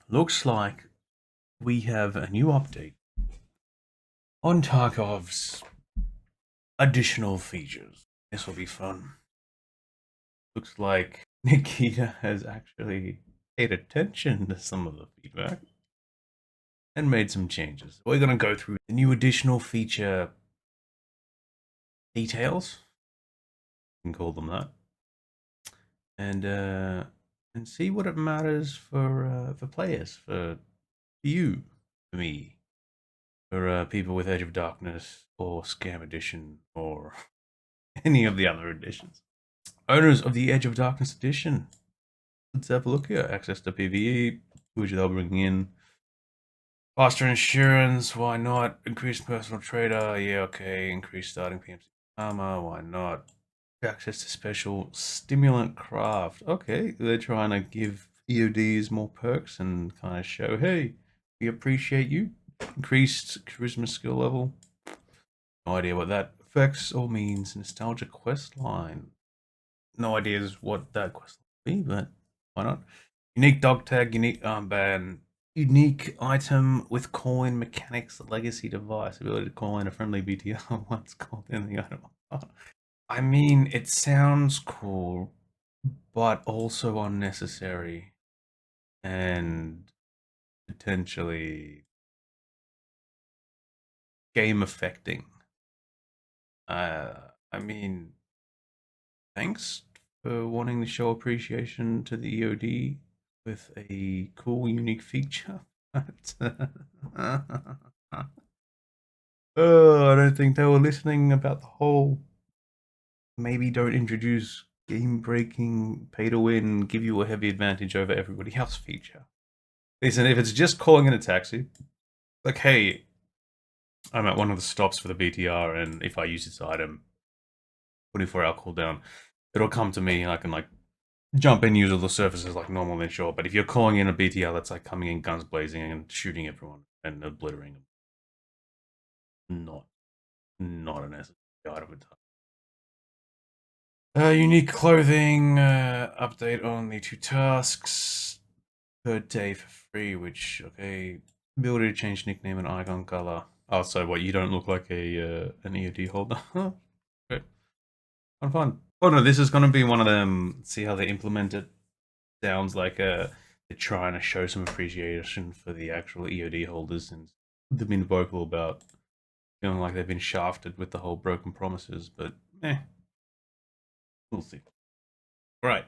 looks like we have a new update on Tarkov's additional features. This will be fun. Looks like Nikita has actually paid attention to some of the feedback and made some changes. We're going to go through the new additional feature details, you can call them that, and see what it matters for players, for you, for me, for people with Edge of Darkness or Scam Edition or any of the other editions. Owners of the Edge of Darkness edition, let's have a look here. Access to PvE, which they'll bring in. Faster insurance, why not? Increased personal trader, yeah, okay. Increased starting PMC armor, why not? Access to special stimulant craft. Okay, they're trying to give EODs more perks and kind of show, hey, we appreciate you. Increased charisma skill level. No idea what that affects or means. Nostalgia quest line. No ideas what that quest will be, but why not? Unique dog tag, unique armband, unique item with coin mechanics, legacy device, ability to call in a friendly BTR once called in the item. I mean, it sounds cool, but also unnecessary and potentially game affecting. I mean, thanks for wanting to show appreciation to the EOD with a cool, unique feature. Oh, I don't think they were listening about the whole maybe don't introduce game breaking, pay to win, give you a heavy advantage over everybody else feature. Listen, if it's just calling in a taxi, like, hey, I'm at one of the stops for the BTR, and if I use this item, 24-hour cooldown, it'll come to me and I can, like, jump in, use all the surfaces like normal, then sure. But if you're calling in a BTR that's like coming in guns blazing and shooting everyone and obliterating them, not a necessary item at all. Unique clothing, update on the 2 tasks per day for free, which, okay, ability to change nickname and icon color. Oh, so what, you don't look like an EOD holder? Okay. Fun. Oh no, this is gonna be one of them, see how they implement it. Sounds like they're trying to show some appreciation for the actual EOD holders, and they've been vocal about feeling like they've been shafted with the whole broken promises, but we'll see. Right.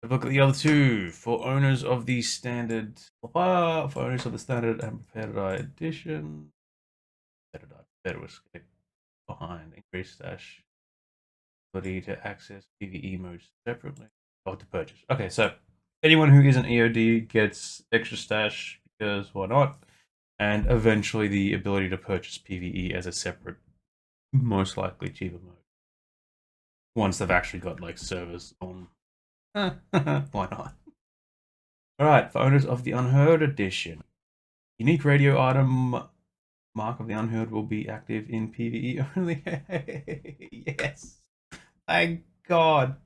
Have a look at the other two. For owners of the standard, for owners of the standard and prepared eye edition, better escape behind increased stash, ability to access PvE modes separately, or to purchase. Okay, so anyone who isn't EOD gets extra stash because why not? And eventually the ability to purchase PvE as a separate, most likely cheaper mode. Once they've actually got like servers on. Why not? Alright, for owners of the Unheard edition. Unique radio item Mark of the Unheard will be active in PvE only. Yes. Thank God.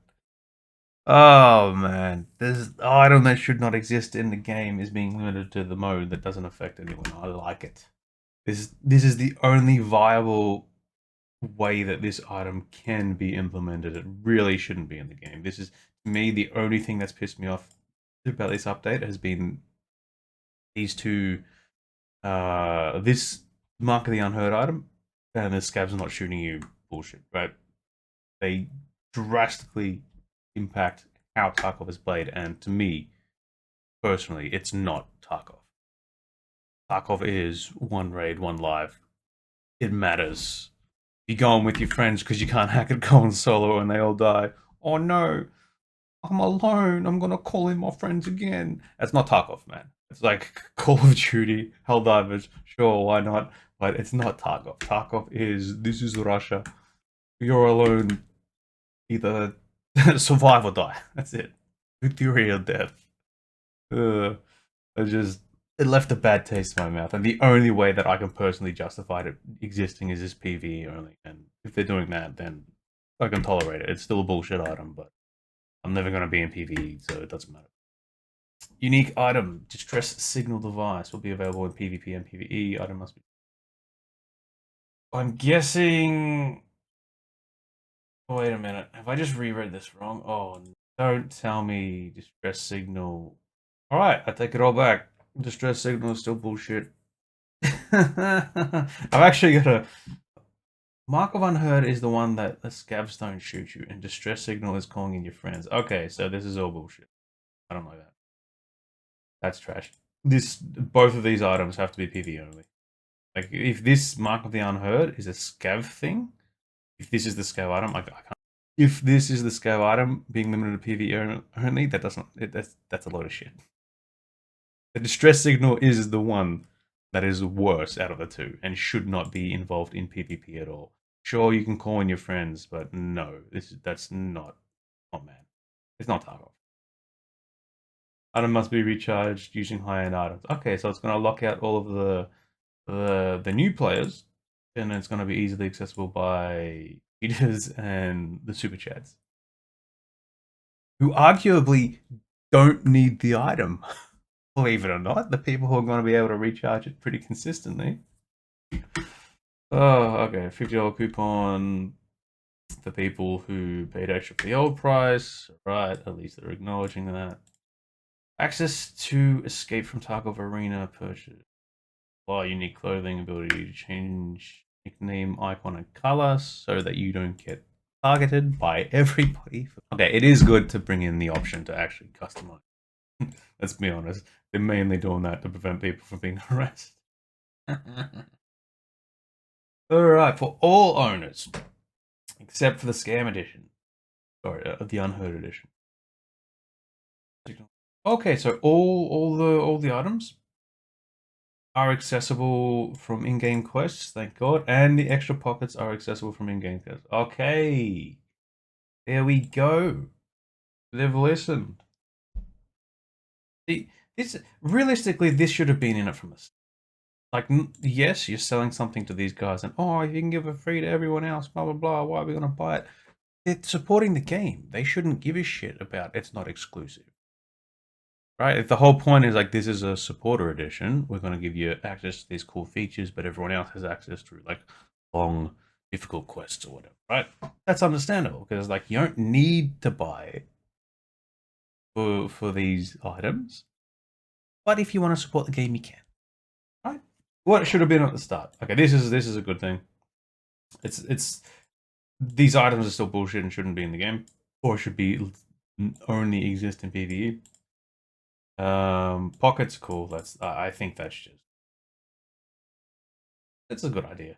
Oh man, this item that should not exist in the game is being limited to the mode that doesn't affect anyone. I like it. This is the only viable way that this item can be implemented. It really shouldn't be in the game. This is, to me, the only thing that's pissed me off about this update has been these two, this Mark of the Unheard item and the scabs not shooting you bullshit, right? They drastically impact how Tarkov is played, and to me, personally, it's not Tarkov. Tarkov is one raid, one live. It matters. You go on with your friends because you can't hack it going solo and they all die. Oh no, I'm alone. I'm gonna call in my friends again. That's not Tarkov, man. It's like Call of Duty, Helldivers. Sure, why not? But it's not Tarkov. Tarkov is, this is Russia. You're alone. Either survive or die. That's it. Victory or death. It just, it left a bad taste in my mouth, and the only way that I can personally justify it existing is this PvE only. And if they're doing that, then I can tolerate it. It's still a bullshit item, but I'm never going to be in PvE, so it doesn't matter. Unique item, distress signal device will be available in PvP and PvE. Item must be. I'm guessing. Oh, wait a minute. Have I just reread this wrong? Oh, don't tell me distress signal. All right, I take it all back. Distress signal is still bullshit. I've actually got a Mark of Unheard is the one that the scavs don't shoot you, and distress signal is calling in your friends. Okay, so this is all bullshit. I don't like that. That's trash. Both of these items have to be PV only. Like if this Mark of the Unheard is a scav thing, if this is the scav item, I can't. If this is the scav item being limited to PV only, that doesn't. That's a load of shit. The distress signal is the one that is worse out of the two and should not be involved in PvP at all. Sure, you can call in your friends, but no, that's not. Oh man, it's not Tarkov. Item must be recharged using high-end items. Okay, so it's going to lock out all of the new players, and it's going to be easily accessible by readers and the super chats, who arguably don't need the item. Believe it or not, the people who are going to be able to recharge it pretty consistently. Oh, okay. $50 coupon for people who paid extra for the old price. Right, at least they're acknowledging that. Access to escape from Tarkov Arena purchase. Unique clothing, ability to change nickname, icon, and color so that you don't get targeted by everybody. Okay, it is good to bring in the option to actually customize. Let's be honest. They're mainly doing that to prevent people from being harassed. Alright, for all owners, except for the Scam Edition. Sorry, the Unheard Edition. Okay, so all the items are accessible from in-game quests, thank God, and the extra pockets are accessible from in-game quests. Okay, there we go. They've listened. This realistically, this should have been in it from us. Like, yes, you're selling something to these guys, and oh, if you can give it free to everyone else, blah blah blah. Why are we gonna buy it? They're supporting the game. They shouldn't give a shit about it's not exclusive. Right? If the whole point is like this is a supporter edition, we're going to give you access to these cool features, but everyone else has access to like long, difficult quests or whatever. Right? That's understandable because like you don't need to buy it for these items, but if you want to support the game, you can. Right? What should have been at the start? Okay, this is a good thing. It's these items are still bullshit and shouldn't be in the game, or should be only exist in PvE. Pocket's cool. I think that's just it's a good idea.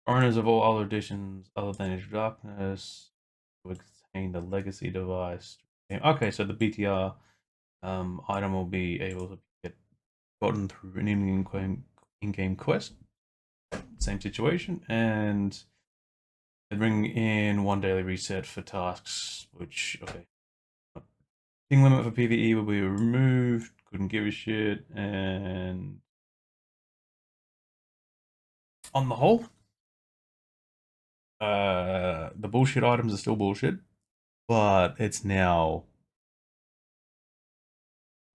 Owners of all other editions other than Age of Darkness will contain the legacy device. Okay, so the BTR item will be able to get gotten through an in-game quest. Same situation, and they bring in one daily reset for tasks, which okay. Ping limit for PvE will be removed. Couldn't give a shit, and on the whole, the bullshit items are still bullshit, but it's now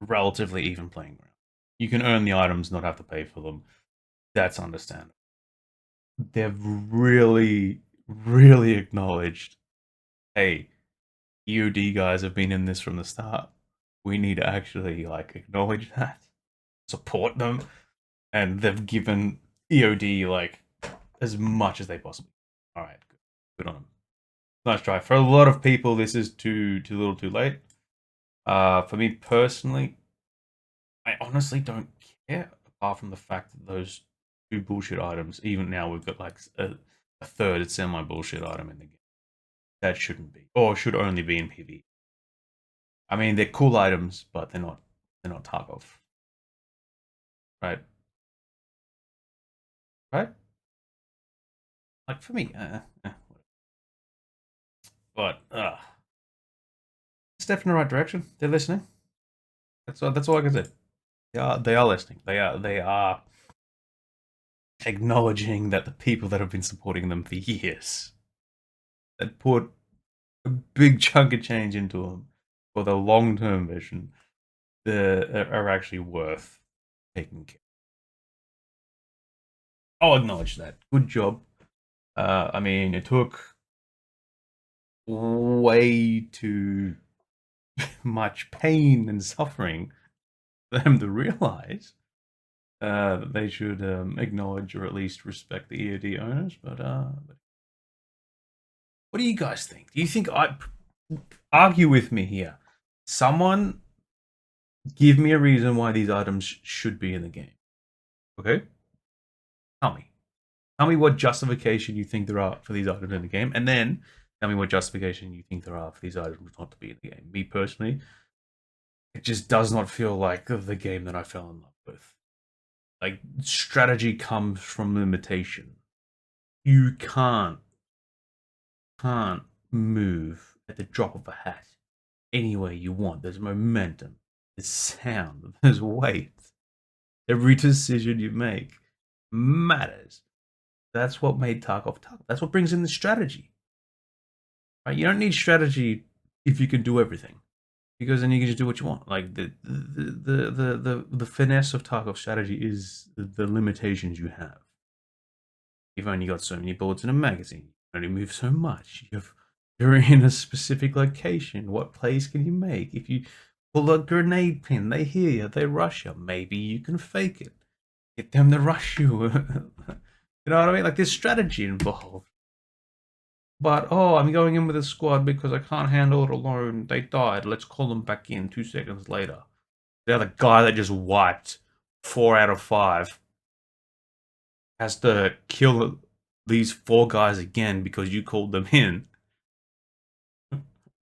relatively even playing ground. You can earn the items, not have to pay for them. That's understandable. They've really, really acknowledged, hey, EOD guys have been in this from the start. We need to actually like acknowledge that, support them, and they've given EOD like as much as they possibly. All right, good on them. Nice try. For a lot of people, this is too little, too late. For me personally, I honestly don't care, apart from the fact that those two bullshit items, even now we've got like a third semi bullshit item in the game. That shouldn't be, or should only be in PvE. I mean, they're cool items, but they're not Tarkov, right? Right? Like for me, but step in the right direction. They're listening. That's all I can say. They are listening. They are acknowledging that the people that have been supporting them for years that put a big chunk of change into them for the long term vision are actually worth taking care. I'll acknowledge that. Good job. I mean, it took way too much pain and suffering for them to realize that they should acknowledge or at least respect the EOD owners. But what do you guys think? Do you think I argue with me here? Someone give me a reason why these items should be in the game. Okay, tell me. Tell me what justification you think there are for these items in the game, and then tell me what justification you think there are for these items not to be in the game. Me personally, it just does not feel like the game that I fell in love with. Like, strategy comes from limitation. You can't move at the drop of a hat anywhere you want. There's momentum, there's sound, there's weight. Every decision you make matters. That's what made Tarkov Tarkov. That's what brings in the strategy. Right? You don't need strategy if you can do everything, because then you can just do what you want. Like the finesse of Tarkov strategy is the limitations you have. You've only got so many bullets in a magazine. You can only move so much. You're in a specific location. What plays can you make? If you pull a grenade pin, they hear you, they rush you. Maybe you can fake it. Get them to rush you. You know what I mean? Like, there's strategy involved. But, oh, I'm going in with a squad because I can't handle it alone. They died. Let's call them back in 2 seconds later. The other guy that just wiped 4 out of 5 has to kill these 4 guys again because you called them in.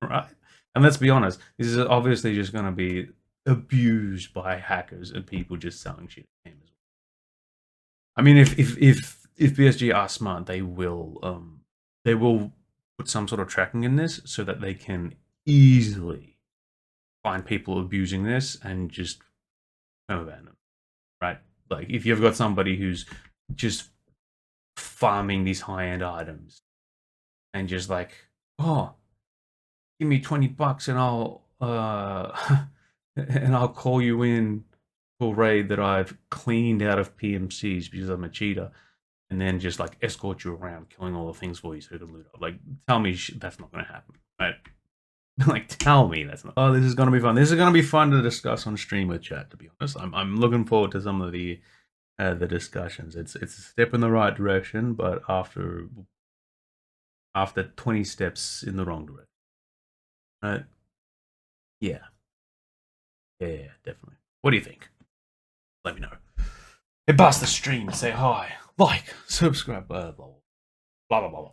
Right? And let's be honest, this is obviously just going to be abused by hackers and people just selling shit at games. I mean, if BSG are smart, they will put some sort of tracking in this so that they can easily find people abusing this and just ban them, right? Like, if you've got somebody who's just farming these high-end items and just like, oh, give me $20 and I'll and I'll call you in to a raid that I've cleaned out of PMCs because I'm a cheater, and then just like escort you around, killing all the things for you so you can loot up. Like, tell me that's not going to happen, right? Like, tell me that's not. Oh, this is going to be fun. This is going to be fun to discuss on stream with chat. To be honest, I'm looking forward to some of the discussions. It's a step in the right direction, but after 20 steps in the wrong direction. Right? Yeah. Yeah, definitely. What do you think? Let me know. Hey, bust the stream, say hi, like, subscribe, blah, blah, blah, blah, blah, blah.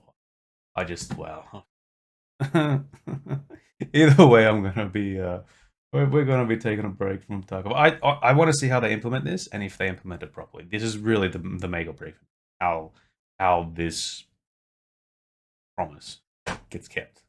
I just, well. Either way, I'm going to be, we're going to be taking a break from Tarkov. I want to see how they implement this and if they implement it properly. This is really the make or break. How this promise gets kept.